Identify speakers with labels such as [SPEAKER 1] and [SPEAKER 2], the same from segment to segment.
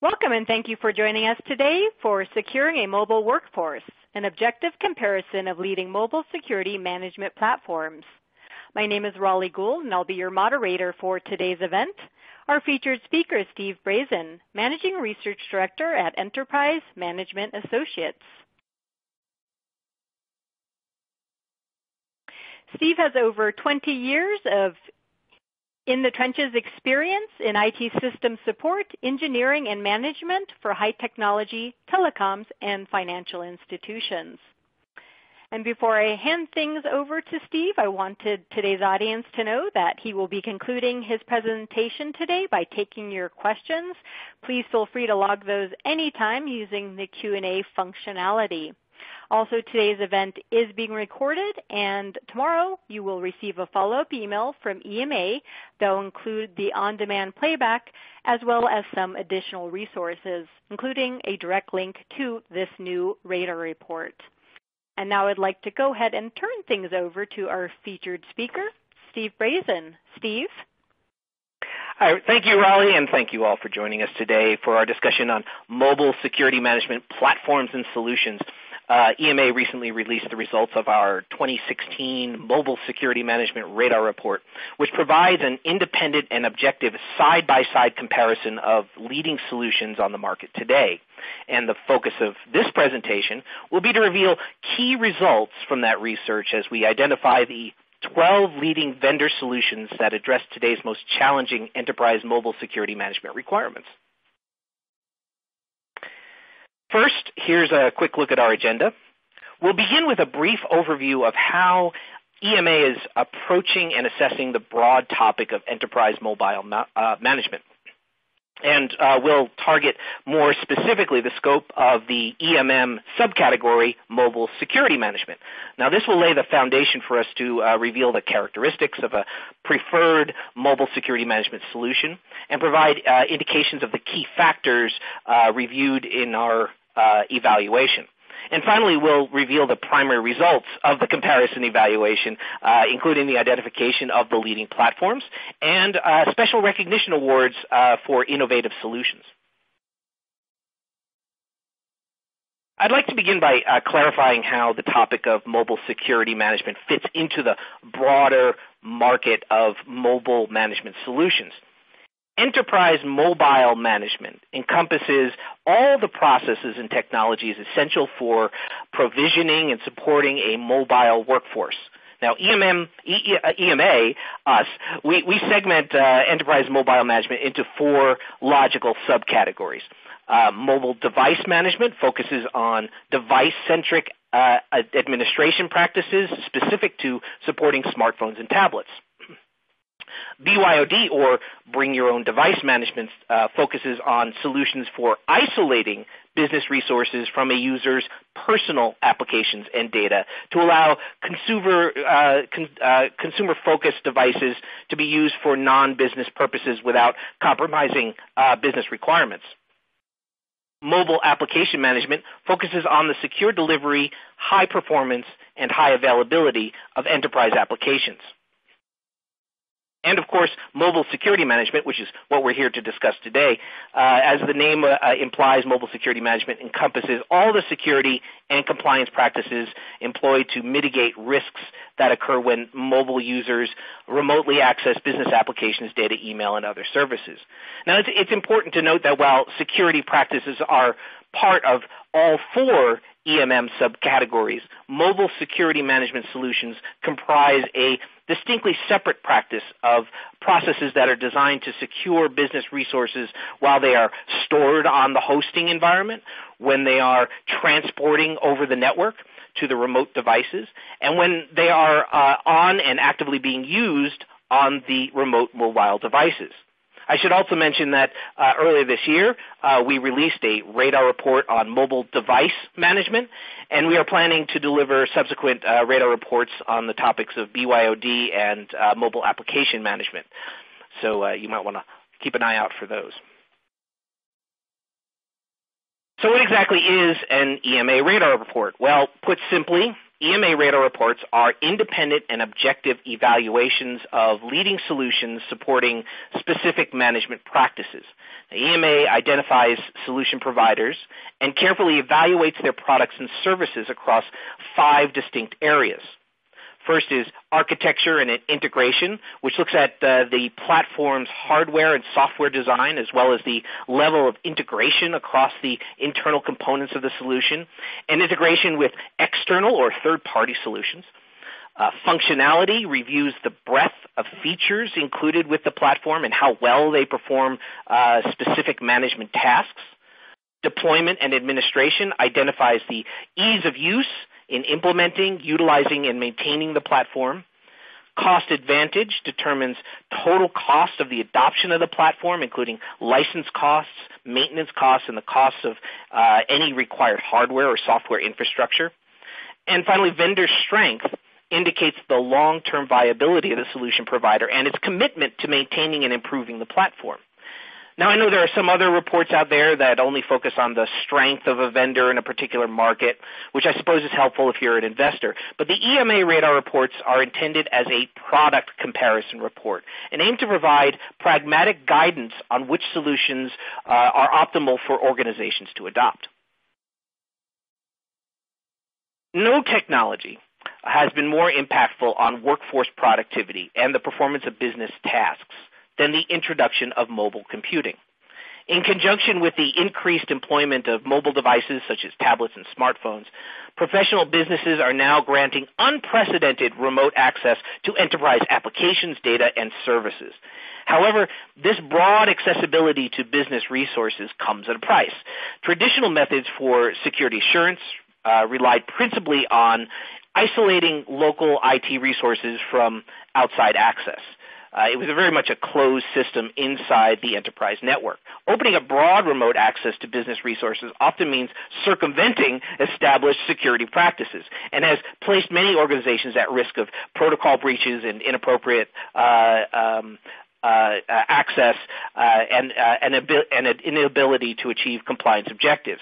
[SPEAKER 1] Welcome and thank you for joining us today for Securing a Mobile Workforce, an objective comparison of leading mobile security management platforms. My name is Raleigh Gould and I'll be your moderator for today's event. Our featured speaker is Steve Brasen, Managing Research Director at Enterprise Management Associates. Steve has over 20 years of in-the-trenches experience in IT system support, engineering, and management for high technology, telecoms, and financial institutions. And before I hand things over to Steve, I wanted today's audience to know that he will be concluding his presentation today by taking your questions. Please feel free to log those anytime using the Q&A functionality. Also, today's event is being recorded, and tomorrow you will receive a follow-up email from EMA that will include the on-demand playback as well as some additional resources, including a direct link to this new radar report. And now I'd like to go ahead and turn things over to our featured speaker, Steve Brasen. Steve?
[SPEAKER 2] Hi, thank you, Raleigh, and thank you all for joining us today for our discussion on mobile security management platforms and solutions. EMA recently released the results of our 2016 Mobile Security Management Radar Report, which provides an independent and objective side-by-side comparison of leading solutions on the market today. And the focus of this presentation will be to reveal key results from that research as we identify the 12 leading vendor solutions that address today's most challenging enterprise mobile security management requirements. First, here's a quick look at our agenda. We'll begin with a brief overview of how EMA is approaching and assessing the broad topic of enterprise mobile management. And we'll target more specifically the scope of the EMM subcategory, mobile security management. Now, this will lay the foundation for us to reveal the characteristics of a preferred mobile security management solution and provide indications of the key factors reviewed in our evaluation. And finally, we'll reveal the primary results of the comparison evaluation, including the identification of the leading platforms and special recognition awards for innovative solutions. I'd like to begin by clarifying how the topic of mobile security management fits into the broader market of mobile management solutions. Enterprise mobile management encompasses all the processes and technologies essential for provisioning and supporting a mobile workforce. Now, EMA, us, we segment enterprise mobile management into four logical subcategories. Mobile device management focuses on device-centric administration practices specific to supporting smartphones and tablets. BYOD, or Bring Your Own Device Management, focuses on solutions for isolating business resources from a user's personal applications and data to allow consumer-focused devices to be used for non-business purposes without compromising business requirements. Mobile application management focuses on the secure delivery, high performance, and high availability of enterprise applications. And, of course, mobile security management, which is what we're here to discuss today. As the name implies, mobile security management encompasses all the security and compliance practices employed to mitigate risks that occur when mobile users remotely access business applications, data, email, and other services. Now, it's important to note that while security practices are part of all four EMM subcategories, mobile security management solutions comprise a distinctly separate practice of processes that are designed to secure business resources while they are stored on the hosting environment, when they are transporting over the network to the remote devices, and when they are on and actively being used on the remote mobile devices. I should also mention that earlier this year, we released a radar report on mobile device management, and we are planning to deliver subsequent radar reports on the topics of BYOD and mobile application management. So you might want to keep an eye out for those. So what exactly is an EMA Radar report? Well, put simply, EMA Radar reports are independent and objective evaluations of leading solutions supporting specific management practices. The EMA identifies solution providers and carefully evaluates their products and services across 5 distinct areas. First is architecture and integration, which looks at the platform's hardware and software design, as well as the level of integration across the internal components of the solution, and integration with external or third-party solutions. Functionality reviews the breadth of features included with the platform and how well they perform specific management tasks. Deployment and administration identifies the ease of use in implementing, utilizing, and maintaining the platform. Cost advantage determines total cost of the adoption of the platform, including license costs, maintenance costs, and the costs of any required hardware or software infrastructure. And finally, vendor strength indicates the long-term viability of the solution provider and its commitment to maintaining and improving the platform. Now, I know there are some other reports out there that only focus on the strength of a vendor in a particular market, which I suppose is helpful if you're an investor. But the EMA Radar reports are intended as a product comparison report and aim to provide pragmatic guidance on which solutions are optimal for organizations to adopt. No technology has been more impactful on workforce productivity and the performance of business tasks than the introduction of mobile computing. In conjunction with the increased employment of mobile devices such as tablets and smartphones, professional businesses are now granting unprecedented remote access to enterprise applications, data, and services. However, this broad accessibility to business resources comes at a price. Traditional methods for security assurance relied principally on isolating local IT resources from outside access. It was very much a closed system inside the enterprise network. Opening up broad remote access to business resources often means circumventing established security practices and has placed many organizations at risk of protocol breaches and inappropriate access and an inability to achieve compliance objectives.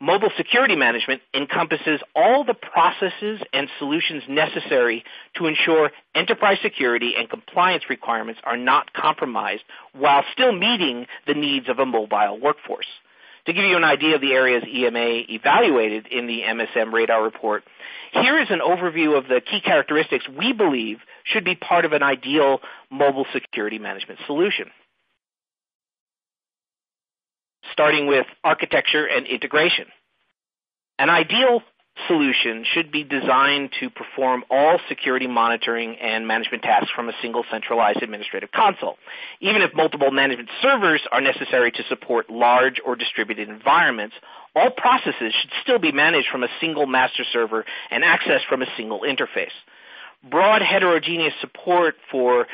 [SPEAKER 2] Mobile security management encompasses all the processes and solutions necessary to ensure enterprise security and compliance requirements are not compromised while still meeting the needs of a mobile workforce. To give you an idea of the areas EMA evaluated in the MSM Radar report, here is an overview of the key characteristics we believe should be part of an ideal mobile security management solution. Starting with architecture and integration. An ideal solution should be designed to perform all security monitoring and management tasks from a single centralized administrative console. Even if multiple management servers are necessary to support large or distributed environments, all processes should still be managed from a single master server and accessed from a single interface. Broad heterogeneous support for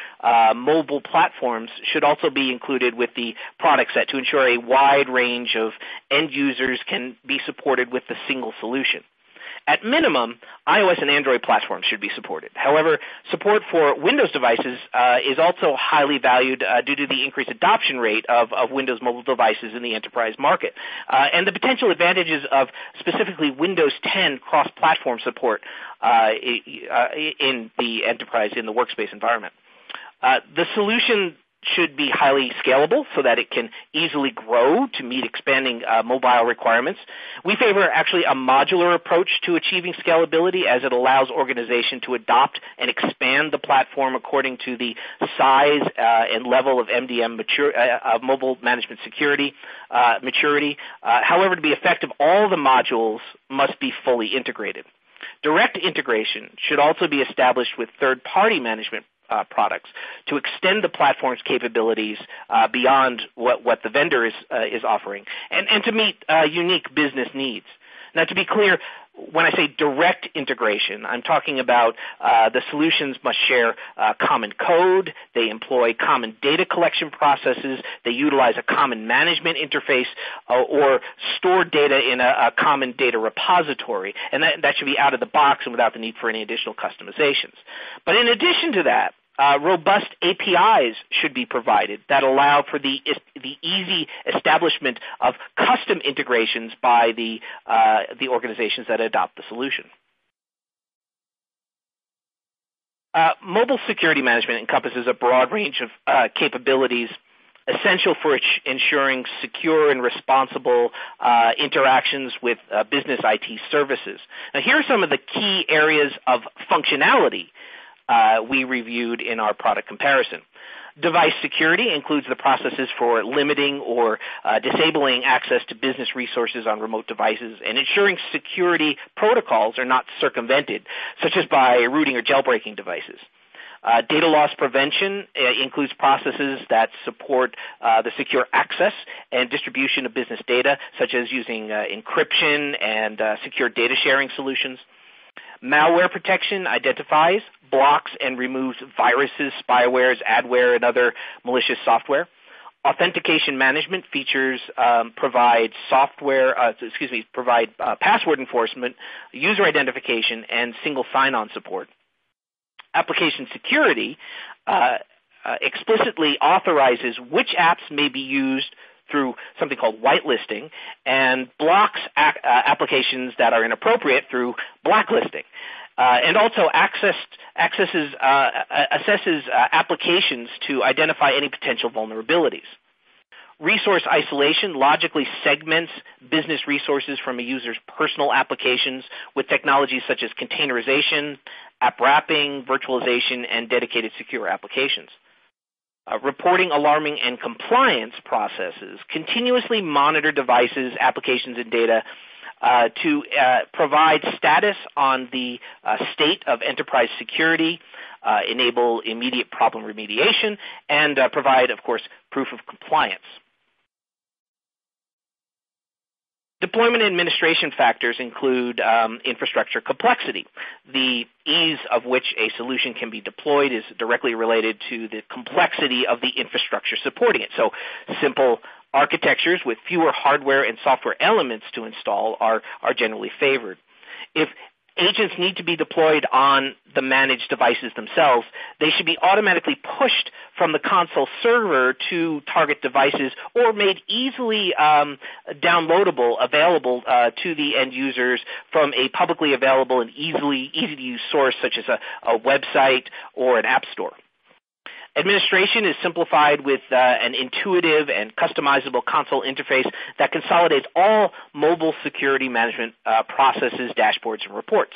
[SPEAKER 2] mobile platforms should also be included with the product set to ensure a wide range of end users can be supported with the single solution. At minimum, iOS and Android platforms should be supported. However, support for Windows devices is also highly valued due to the increased adoption rate of Windows mobile devices in the enterprise market and the potential advantages of specifically Windows 10 cross-platform support in the enterprise, in the workspace environment. The solution should be highly scalable so that it can easily grow to meet expanding mobile requirements. We favor actually a modular approach to achieving scalability, as it allows organizations to adopt and expand the platform according to the size and level of MDM of mobile management security maturity. However, to be effective, all the modules must be fully integrated. Direct integration should also be established with third-party management products to extend the platform's capabilities beyond what the vendor is offering and to meet unique business needs. Now, to be clear, when I say direct integration, I'm talking about the solutions must share common code, they employ common data collection processes, they utilize a common management interface, or store data in a common data repository, and that should be out of the box and without the need for any additional customizations. But in addition to that, robust APIs should be provided that allow for the easy establishment of custom integrations by the organizations that adopt the solution. Mobile security management encompasses a broad range of capabilities essential for ensuring secure and responsible interactions with business IT services. Now, here are some of the key areas of functionality we reviewed in our product comparison. Device security includes the processes for limiting or disabling access to business resources on remote devices and ensuring security protocols are not circumvented, such as by rooting or jailbreaking devices. Data loss prevention includes processes that support the secure access and distribution of business data, such as using encryption and secure data sharing solutions. Malware protection identifies, blocks, and removes viruses, spywares, adware, and other malicious software. Authentication management features provide password enforcement, user identification, and single sign-on support. Application security explicitly authorizes which apps may be used through something called whitelisting and blocks applications that are inappropriate through blacklisting. And also assesses applications to identify any potential vulnerabilities. Resource isolation logically segments business resources from a user's personal applications with technologies such as containerization, app wrapping, virtualization, and dedicated secure applications. Reporting, alarming, and compliance processes continuously monitor devices, applications, and data to provide status on the state of enterprise security, enable immediate problem remediation, and provide, of course, proof of compliance. Deployment administration factors include infrastructure complexity. The ease of which a solution can be deployed is directly related to the complexity of the infrastructure supporting it. So simple architectures with fewer hardware and software elements to install are generally favored. If agents need to be deployed on the managed devices themselves, they should be automatically pushed from the console server to target devices or made easily downloadable, available to the end users from a publicly available and easy-to-use source such as a website or an app store. Administration is simplified with an intuitive and customizable console interface that consolidates all mobile security management processes, dashboards, and reports.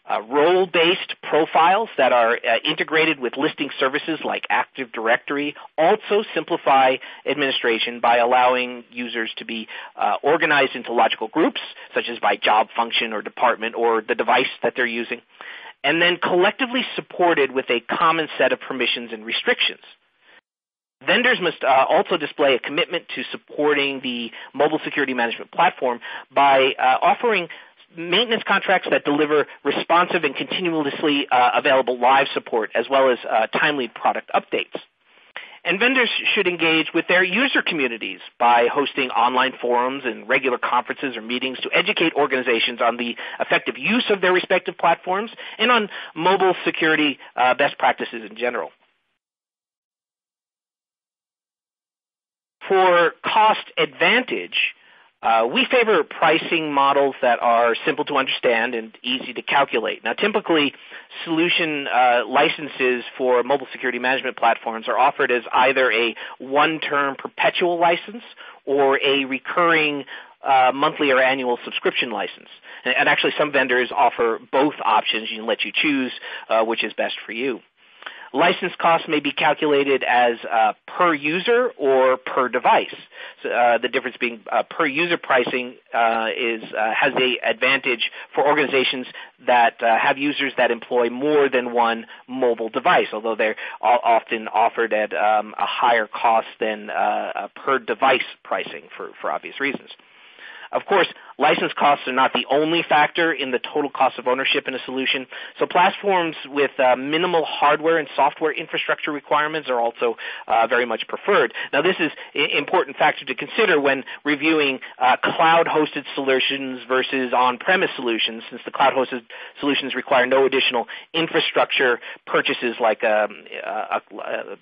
[SPEAKER 2] Role-based profiles that are integrated with listing services like Active Directory also simplify administration by allowing users to be organized into logical groups, such as by job function or department or the device that they're using, and then collectively supported with a common set of permissions and restrictions. Vendors must also display a commitment to supporting the mobile security management platform by offering maintenance contracts that deliver responsive and continuously available live support as well as timely product updates. And vendors should engage with their user communities by hosting online forums and regular conferences or meetings to educate organizations on the effective use of their respective platforms and on mobile security best practices in general. For cost advantage, we favor pricing models that are simple to understand and easy to calculate. Now, typically, solution licenses for mobile security management platforms are offered as either a one-term perpetual license or a recurring monthly or annual subscription license. And actually, some vendors offer both options. You can let you choose which is best for you. License costs may be calculated as per user or per device. So, the difference being per user pricing has the advantage for organizations that have users that employ more than one mobile device, although they're often offered at a higher cost than per device pricing for obvious reasons. Of course, license costs are not the only factor in the total cost of ownership in a solution, so platforms with minimal hardware and software infrastructure requirements are also very much preferred. Now, this is an important factor to consider when reviewing cloud-hosted solutions versus on-premise solutions, since the cloud-hosted solutions require no additional infrastructure purchases like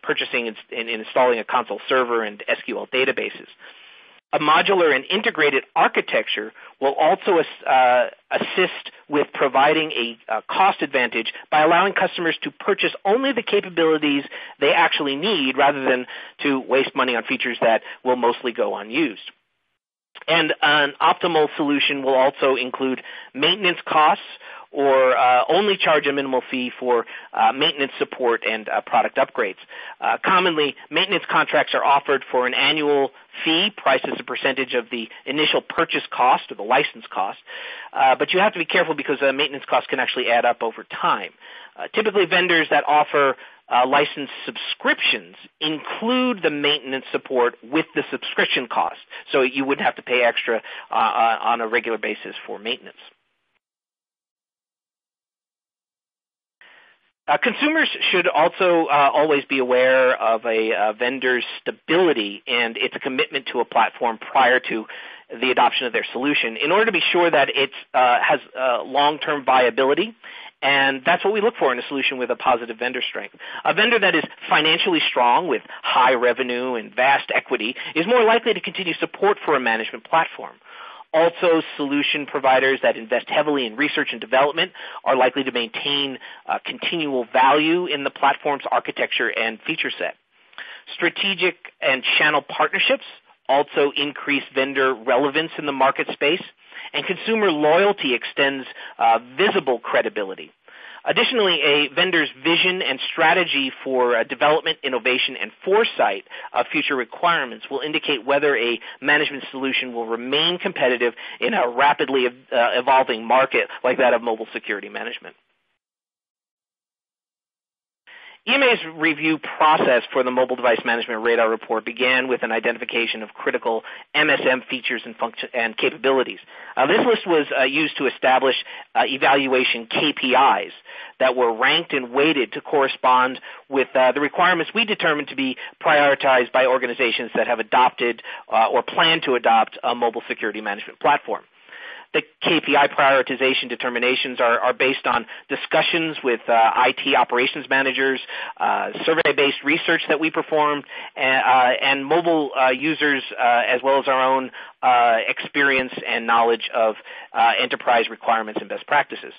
[SPEAKER 2] purchasing and installing a console server and SQL databases. A modular and integrated architecture will also assist with providing a cost advantage by allowing customers to purchase only the capabilities they actually need rather than to waste money on features that will mostly go unused. And an optimal solution will also include maintenance costs or only charge a minimal fee for maintenance support and product upgrades. Commonly, maintenance contracts are offered for an annual fee priced as a percentage of the initial purchase cost or the license cost, but you have to be careful because maintenance costs can actually add up over time. Typically, vendors that offer license subscriptions include the maintenance support with the subscription cost, so you wouldn't have to pay extra on a regular basis for maintenance. Consumers should also always be aware of a vendor's stability and its commitment to a platform prior to the adoption of their solution in order to be sure that it has long-term viability. And that's what we look for in a solution with a positive vendor strength. A vendor that is financially strong with high revenue and vast equity is more likely to continue support for a management platform. Also, solution providers that invest heavily in research and development are likely to maintain continual value in the platform's architecture and feature set. Strategic and channel partnerships also increase vendor relevance in the market space, and consumer loyalty extends visible credibility. Additionally, a vendor's vision and strategy for development, innovation, and foresight of future requirements will indicate whether a management solution will remain competitive in a rapidly evolving market like that of mobile security management. EMA's review process for the Mobile Device Management Radar report began with an identification of critical MSM features and capabilities. This list was used to establish evaluation KPIs that were ranked and weighted to correspond with the requirements we determined to be prioritized by organizations that have adopted or plan to adopt a mobile security management platform. The KPI prioritization determinations are based on discussions with IT operations managers, survey-based research that we performed, and mobile users, as well as our own experience and knowledge of enterprise requirements and best practices.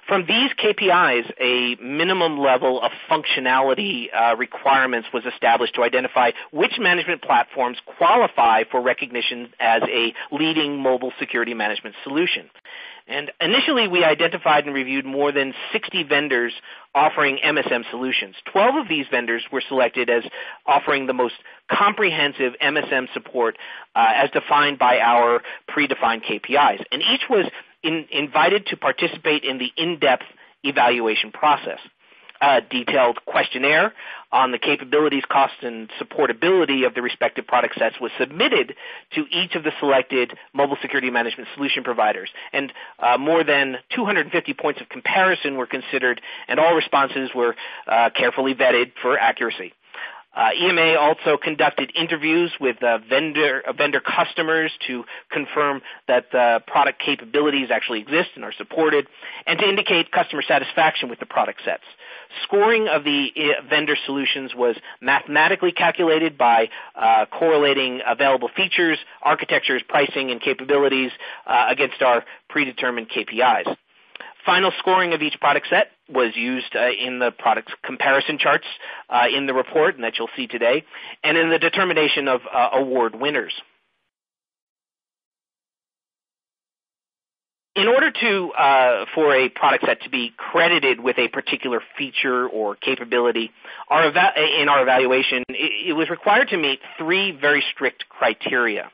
[SPEAKER 2] From these KPIs, a minimum level of functionality requirements was established to identify which management platforms qualify for recognition as a leading mobile security management solution. And initially, we identified and reviewed more than 60 vendors offering MSM solutions. 12 of these vendors were selected as offering the most comprehensive MSM support as defined by our predefined KPIs. And each was invited to participate in the in-depth evaluation process. A detailed questionnaire on the capabilities, costs, and supportability of the respective product sets was submitted to each of the selected mobile security management solution providers. And more than 250 points of comparison were considered, and all responses were carefully vetted for accuracy. EMA also conducted interviews with vendor customers to confirm that the product capabilities actually exist and are supported, and to indicate customer satisfaction with the product sets. Scoring of the vendor solutions was mathematically calculated by correlating available features, architectures, pricing, and capabilities against our predetermined KPIs. Final scoring of each product set was used in the product comparison charts in the report, and that you'll see today, and in the determination of award winners. In order for a product set to be credited with a particular feature or capability, in our evaluation, it was required to meet three very strict criteria.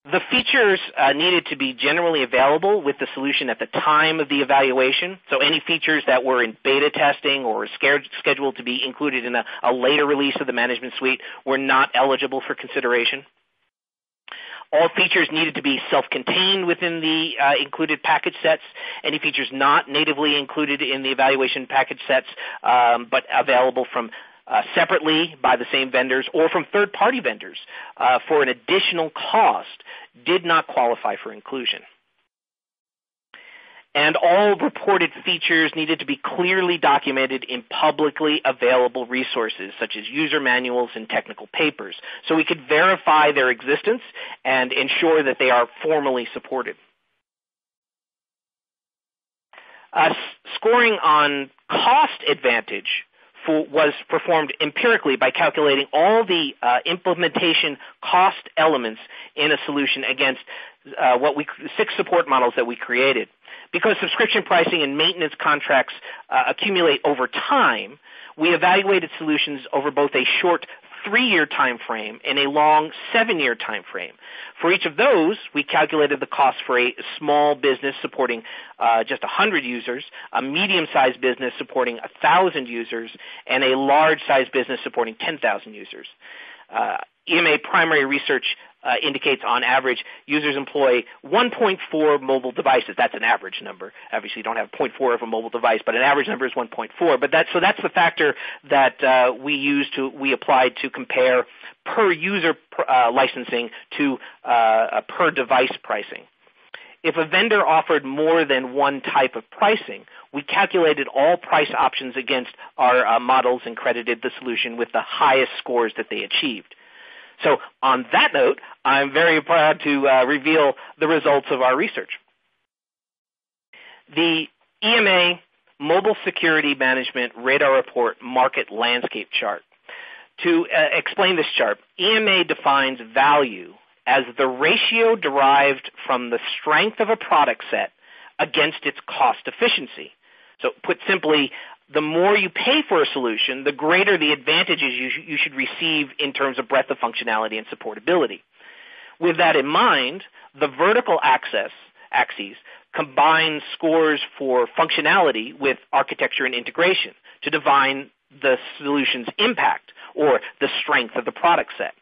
[SPEAKER 2] The features needed to be generally available with the solution at the time of the evaluation, so any features that were in beta testing or scheduled to be included in a later release of the management suite were not eligible for consideration. All features needed to be self-contained within the included package sets. Any features not natively included in the evaluation package sets but available from separately by the same vendors or from third-party vendors for an additional cost did not qualify for inclusion. and all reported features needed to be clearly documented in publicly available resources, such as user manuals and technical papers, so we could verify their existence and ensure that they are formally supported. Scoring on cost advantage was performed empirically by calculating all the implementation cost elements in a solution against 6 support models that we created. Because subscription pricing and maintenance contracts accumulate over time, we evaluated solutions over both a short 3-year time frame and a long 7-year time frame. For each of those, we calculated the cost for a small business supporting just 100 users, a medium-sized business supporting 1,000 users, and a large-sized business supporting 10,000 users. EMA primary research indicates on average users employ 1.4 mobile devices. That's an average number. Obviously, you don't have 0.4 of a mobile device, but an average number is 1.4. But that's the factor that we applied to compare per user licensing to per device pricing. If a vendor offered more than one type of pricing, we calculated all price options against our models and credited the solution with the highest scores that they achieved. So on that note, I'm very proud to reveal the results of our research. The EMA Mobile Security Management Radar Report Market Landscape Chart. To explain this chart, EMA defines value as the ratio derived from the strength of a product set against its cost efficiency. So put simply, the more you pay for a solution, the greater the advantages you should receive in terms of breadth of functionality and supportability. With that in mind, the vertical axes combine scores for functionality with architecture and integration to define the solution's impact or the strength of the product set.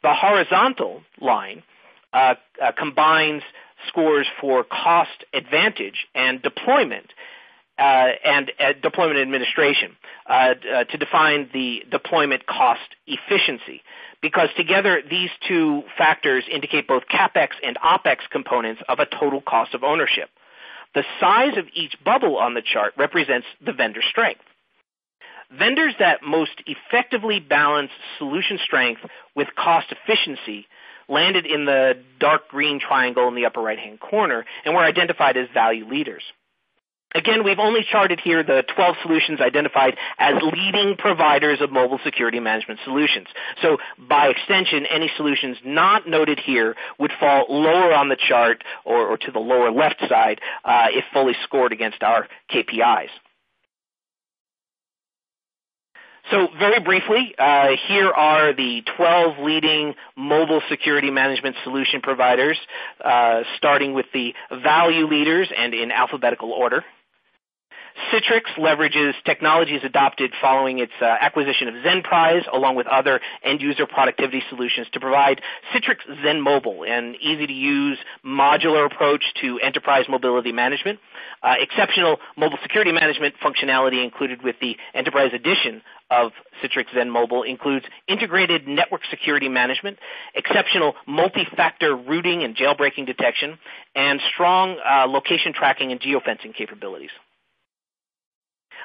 [SPEAKER 2] The horizontal line combines scores for cost advantage and deployment deployment administration to define the deployment cost efficiency, because together these two factors indicate both CapEx and OpEx components of a total cost of ownership. The size of each bubble on the chart represents the vendor strength. Vendors that most effectively balance solution strength with cost efficiency landed in the dark green triangle in the upper right-hand corner and were identified as value leaders. Again, we've only charted here the 12 solutions identified as leading providers of mobile security management solutions. So by extension, any solutions not noted here would fall lower on the chart or to the lower left side if fully scored against our KPIs. So very briefly, here are the 12 leading mobile security management solution providers, starting with the value leaders and in alphabetical order. Citrix leverages technologies adopted following its acquisition of Zenprise, along with other end-user productivity solutions, to provide Citrix XenMobile, an easy-to-use modular approach to enterprise mobility management. Exceptional mobile security management functionality included with the enterprise edition of Citrix XenMobile includes integrated network security management, exceptional multi-factor routing and jailbreaking detection, and strong location tracking and geofencing capabilities.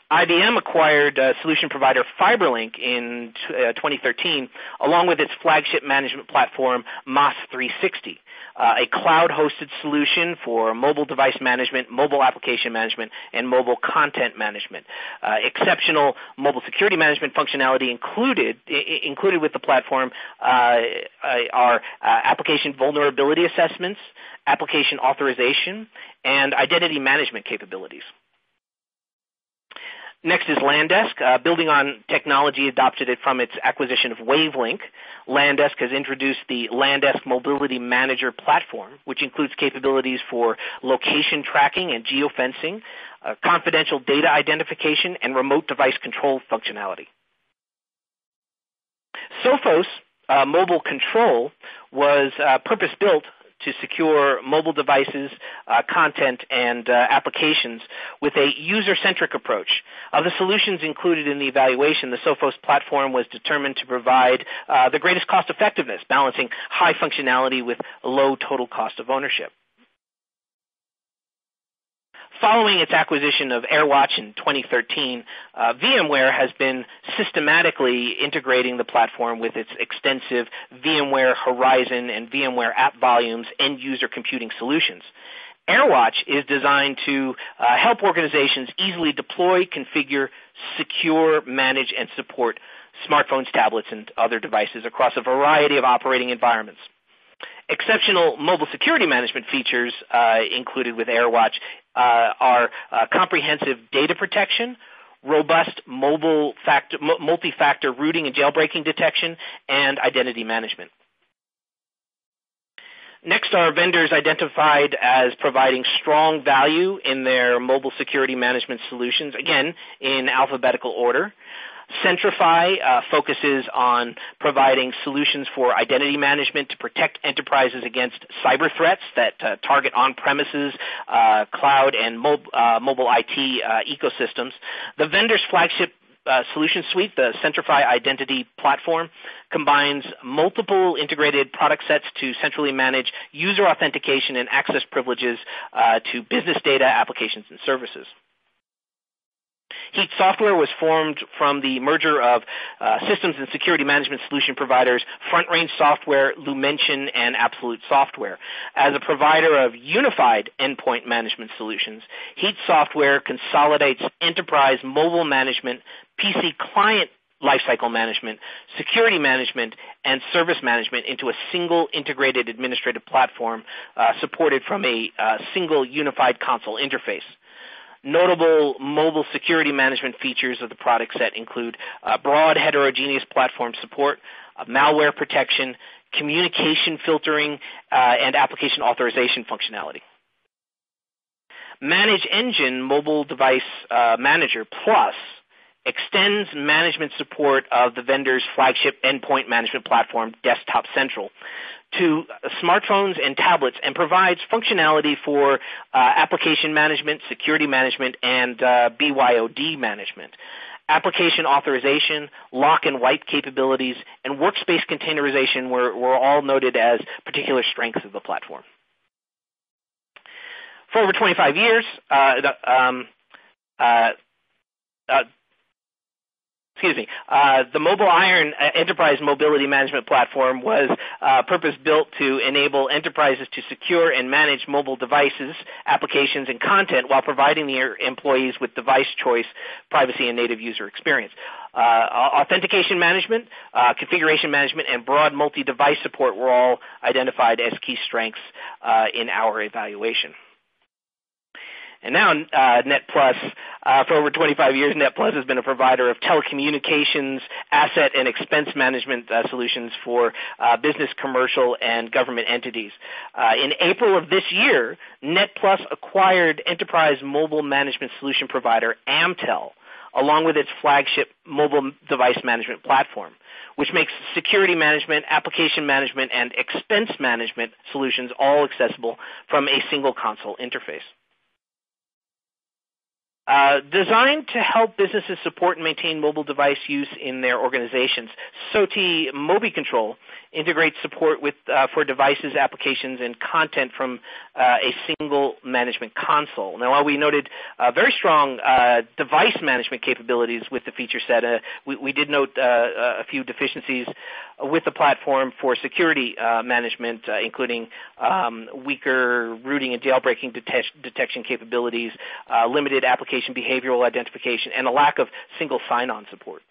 [SPEAKER 2] IBM acquired solution provider FiberLink in 2013, along with its flagship management platform, MaaS360, a cloud-hosted solution for mobile device management, mobile application management, and mobile content management. Exceptional mobile security management functionality included with the platform are application vulnerability assessments, application authorization, and identity management capabilities. Next is LANDESK. Building on technology adopted from its acquisition of Wavelink, LANDESK has introduced the LANDESK Mobility Manager platform, which includes capabilities for location tracking and geofencing, confidential data identification, and remote device control functionality. Sophos MobileControl was purpose-built to secure mobile devices, content, and applications with a user-centric approach. Of the solutions included in the evaluation, the Sophos platform was determined to provide the greatest cost effectiveness, balancing high functionality with low total cost of ownership. Following its acquisition of AirWatch in 2013, VMware has been systematically integrating the platform with its extensive VMware Horizon and VMware App Volumes end-user computing solutions. AirWatch is designed to help organizations easily deploy, configure, secure, manage, and support smartphones, tablets, and other devices across a variety of operating environments. Exceptional mobile security management features included with AirWatch are comprehensive data protection, robust multi-factor rooting and jailbreaking detection, and identity management. Next are vendors identified as providing strong value in their mobile security management solutions, again, in alphabetical order. Centrify focuses on providing solutions for identity management to protect enterprises against cyber threats that target on-premises, cloud, and mobile IT ecosystems. The vendor's flagship solution suite, the Centrify Identity Platform, combines multiple integrated product sets to centrally manage user authentication and access privileges to business data, applications, and services. Heat Software was formed from the merger of systems and security management solution providers Front Range Software, Lumention, and Absolute Software. As a provider of unified endpoint management solutions, Heat Software consolidates enterprise mobile management, PC client lifecycle management, security management, and service management into a single integrated administrative platform supported from a single unified console interface. Notable mobile security management features of the product set include broad heterogeneous platform support, malware protection, communication filtering, and application authorization functionality. ManageEngine Mobile Device Manager Plus extends management support of the vendor's flagship endpoint management platform, Desktop Central, to smartphones and tablets and provides functionality for application management, security management, and BYOD management. Application authorization, lock and wipe capabilities, and workspace containerization were all noted as particular strengths of the platform. For over 25 years, the MobileIron Enterprise Mobility Management Platform was purpose-built to enable enterprises to secure and manage mobile devices, applications, and content while providing their employees with device choice, privacy, and native user experience. Authentication management, configuration management, and broad multi-device support were all identified as key strengths in our evaluation. And now NetPlus, for over 25 years, NetPlus has been a provider of telecommunications, asset, and expense management solutions for business, commercial, and government entities. In April of this year, NetPlus acquired enterprise mobile management solution provider Amtel, along with its flagship mobile device management platform, which makes security management, application management, and expense management solutions all accessible from a single console interface. Designed to help businesses support and maintain mobile device use in their organizations, SOTI MobiControl integrates support for devices, applications, and content from a single management console. Now, while we noted very strong device management capabilities with the feature set, we did note a few deficiencies with the platform for security management, including weaker rooting and jailbreaking detection capabilities, limited application behavioral identification, and a lack of single sign-on support.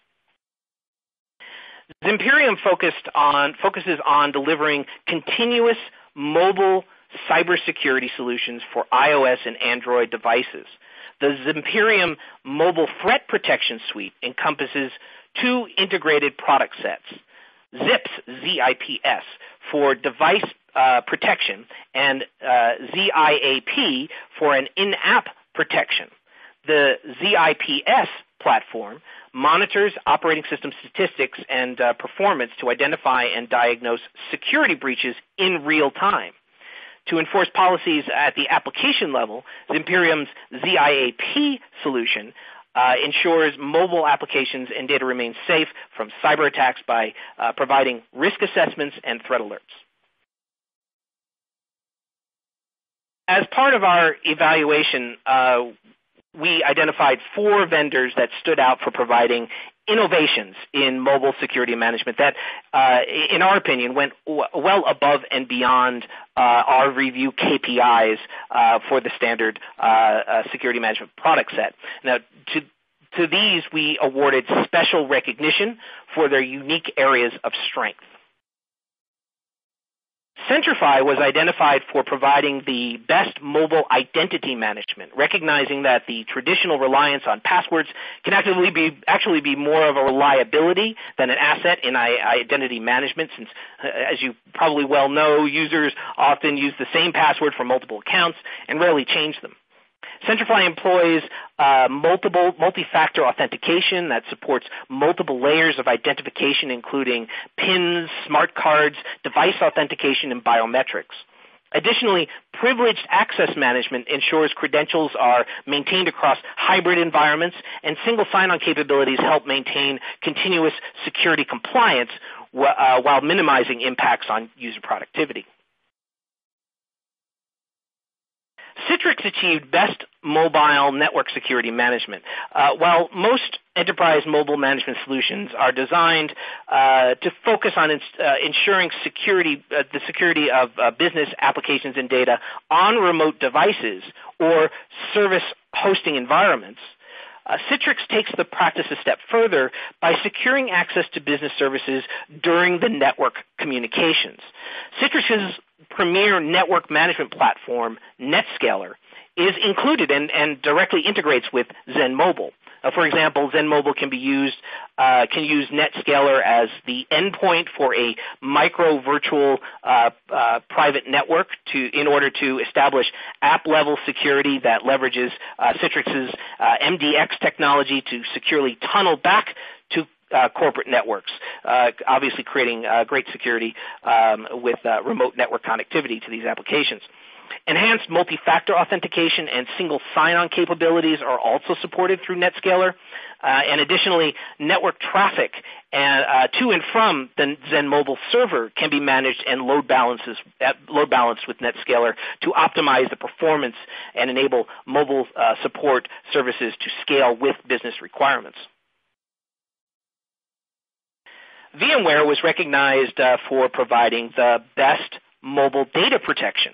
[SPEAKER 2] Zimperium focuses on delivering continuous mobile cybersecurity solutions for iOS and Android devices. The Zimperium Mobile Threat Protection Suite encompasses two integrated product sets: ZIPS, Z-I-P-S, for device protection, and ZIAP for an in-app protection. The ZIPS platform monitors operating system statistics and performance to identify and diagnose security breaches in real time. To enforce policies at the application level, Zimperium's ZIAP solution ensures mobile applications and data remain safe from cyber attacks by providing risk assessments and threat alerts. As part of our evaluation, we identified 4 vendors that stood out for providing innovations in mobile security management that, in our opinion, went well above and beyond our review KPIs for the standard security management product set. Now, to these, we awarded special recognition for their unique areas of strength. Centrify was identified for providing the best mobile identity management, recognizing that the traditional reliance on passwords can actually be more of a reliability than an asset in identity management, since, as you probably well know, users often use the same password for multiple accounts and rarely change them. Centrify employs multi-factor authentication that supports multiple layers of identification, including PINs, smart cards, device authentication, and biometrics. Additionally, privileged access management ensures credentials are maintained across hybrid environments, and single sign-on capabilities help maintain continuous security compliance while minimizing impacts on user productivity. Citrix achieved Best Mobile Network Security Management. While most enterprise mobile management solutions are designed to focus on ensuring the security of business applications and data on remote devices or service hosting environments, Citrix takes the practice a step further by securing access to business services during the network communications. Citrix's premier network management platform, NetScaler, is included and directly integrates with XenMobile. For example, XenMobile can use NetScaler as the endpoint for a micro virtual private network in order to establish app-level security that leverages Citrix's MDX technology to securely tunnel back to corporate networks, obviously creating great security with remote network connectivity to these applications. Enhanced multi-factor authentication and single sign-on capabilities are also supported through NetScaler. And additionally, network traffic to and from the XenMobile server can be managed and load balanced with NetScaler to optimize the performance and enable mobile support services to scale with business requirements. VMware was recognized for providing the best mobile data protection.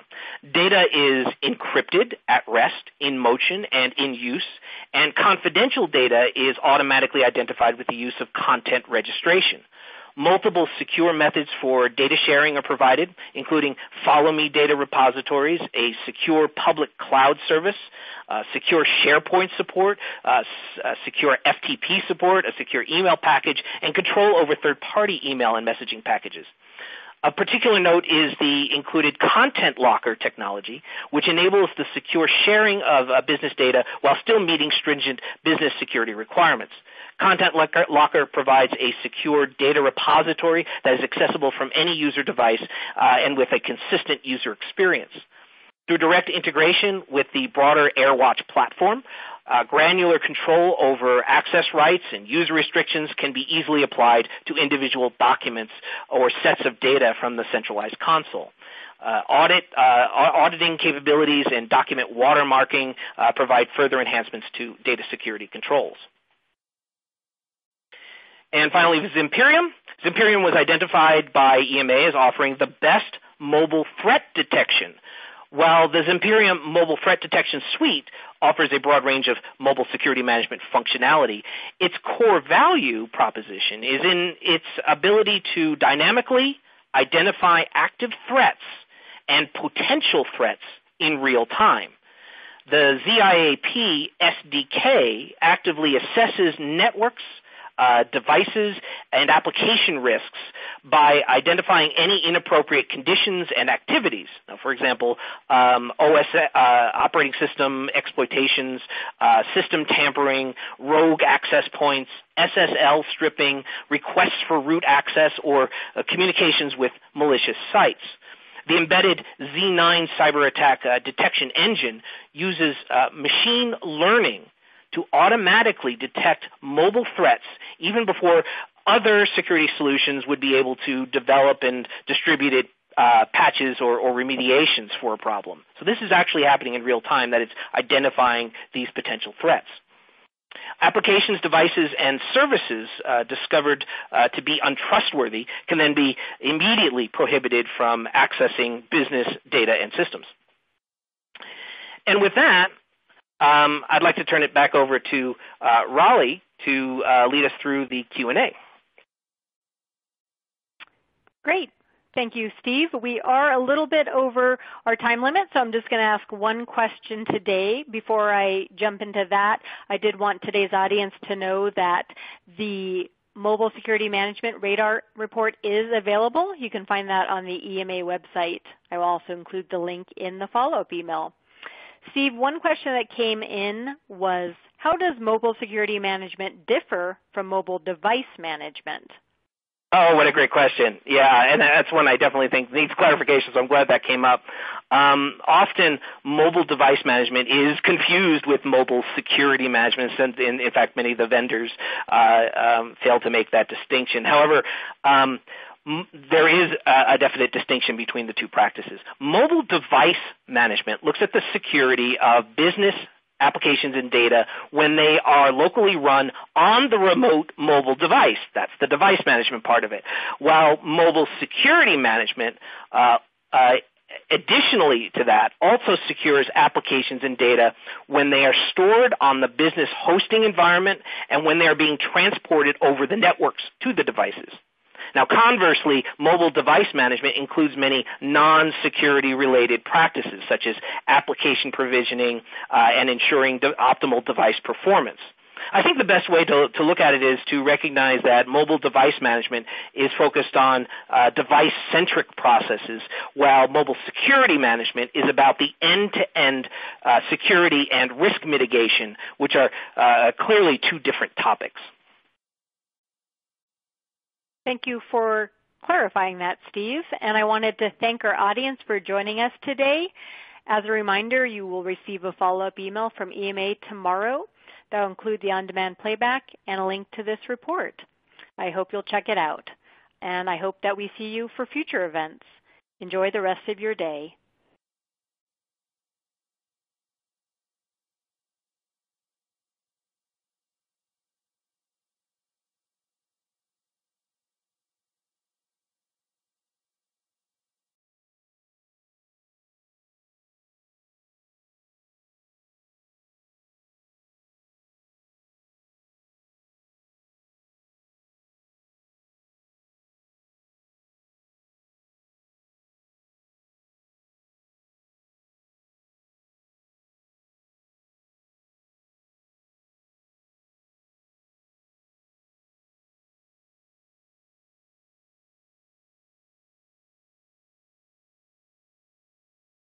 [SPEAKER 2] Data is encrypted at rest, in motion, and in use, and confidential data is automatically identified with the use of content registration. Multiple secure methods for data sharing are provided, including follow-me data repositories, a secure public cloud service, secure SharePoint support, secure FTP support, a secure email package, and control over third-party email and messaging packages. A particular note is the included Content Locker technology, which enables the secure sharing of business data while still meeting stringent business security requirements. Content Locker provides a secure data repository that is accessible from any user device and with a consistent user experience. Through direct integration with the broader AirWatch platform, granular control over access rights and user restrictions can be easily applied to individual documents or sets of data from the centralized console. Auditing capabilities and document watermarking provide further enhancements to data security controls. And finally, Zimperium. Zimperium was identified by EMA as offering the best mobile threat detection. While the Zimperium Mobile Threat Detection Suite offers a broad range of mobile security management functionality, its core value proposition is in its ability to dynamically identify active threats and potential threats in real time. The ZIAP SDK actively assesses networks, devices, and application risks by identifying any inappropriate conditions and activities. Now, for example, operating system exploitations, system tampering, rogue access points, SSL stripping, requests for root access, or communications with malicious sites. The embedded Z9 cyber attack detection engine uses machine learning to automatically detect mobile threats even before other security solutions would be able to develop and distribute it patches or remediations for a problem. So this is actually happening in real time, that it's identifying these potential threats. Applications, devices, and services discovered to be untrustworthy can then be immediately prohibited from accessing business data and systems. And with that, I'd like to turn it back over to Raleigh to lead us through the Q&A.
[SPEAKER 1] Great. Thank you, Steve. We are a little bit over our time limit, so I'm just going to ask one question today. Before I jump into that, I did want today's audience to know that the Mobile Security Management Radar report is available. You can find that on the EMA website. I will also include the link in the follow-up email. Steve, one question that came in was, how does mobile security management differ from mobile device management?
[SPEAKER 2] Oh, what a great question. Yeah, and that's one I definitely think needs clarification, so I'm glad that came up. Often, mobile device management is confused with mobile security management. In fact, many of the vendors fail to make that distinction. However, there is a definite distinction between the two practices. Mobile device management looks at the security of business applications and data when they are locally run on the remote mobile device. That's the device management part of it. While mobile security management, additionally to that, also secures applications and data when they are stored on the business hosting environment and when they are being transported over the networks to the devices. Now, conversely, mobile device management includes many non-security related practices, such as application provisioning and ensuring optimal device performance. I think the best way to look at it is to recognize that mobile device management is focused on device-centric processes, while mobile security management is about the end-to-end security and risk mitigation, which are clearly two different topics.
[SPEAKER 1] Thank you for clarifying that, Steve. And I wanted to thank our audience for joining us today. As a reminder, you will receive a follow-up email from EMA tomorrow that will include the on-demand playback and a link to this report. I hope you'll check it out. And I hope that we see you for future events. Enjoy the rest of your day.